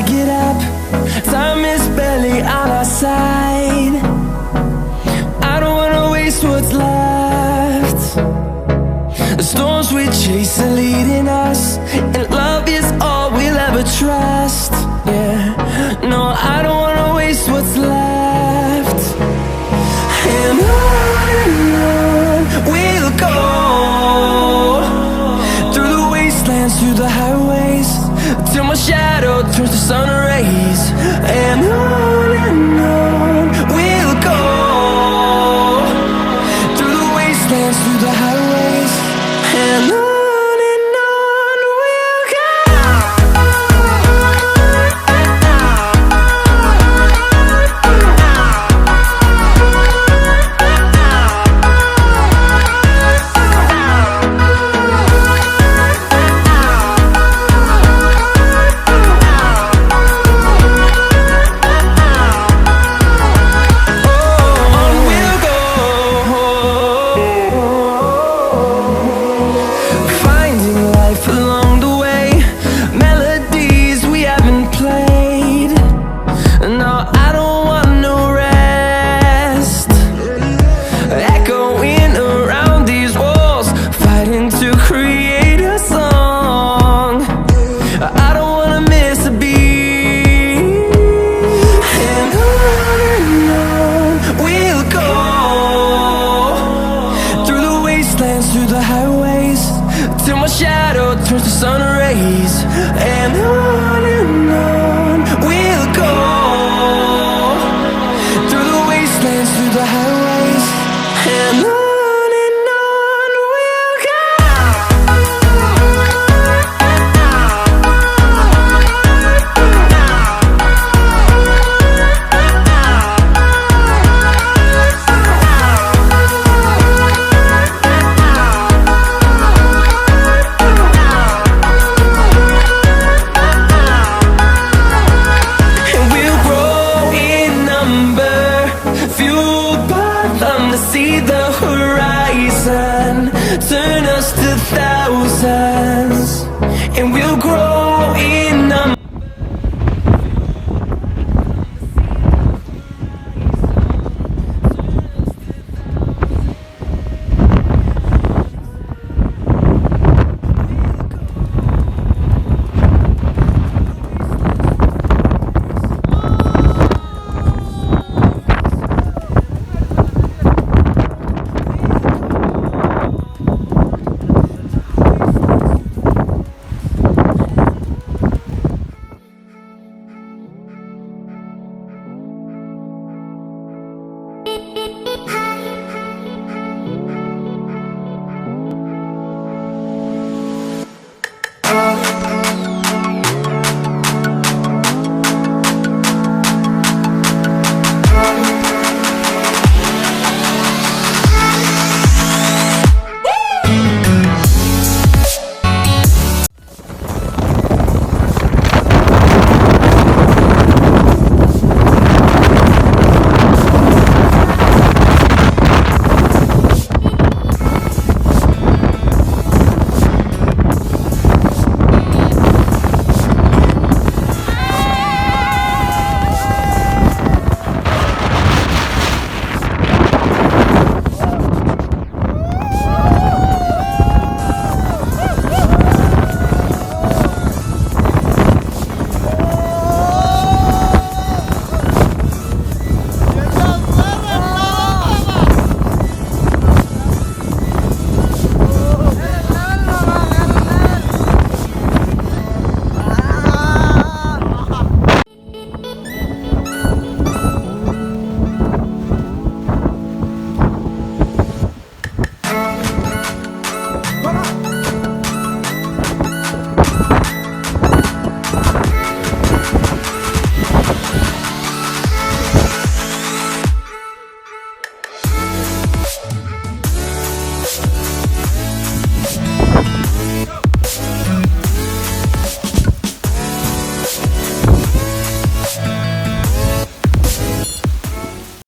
get up, time is barely on our side. I don't wanna waste what's left. The storms we chase are leading us, and love is all we'll ever trust. Yeah, no, I don't wanna waste what's left. And on we'll go, through the wastelands, through the highways, till my shadow turns to sun rays. And on we'll go, through the wastelands, through the highways, and on we'll go. Through the highways, till my shadow turns to sun rays. And on we'll go, through the wastelands, through the highways, and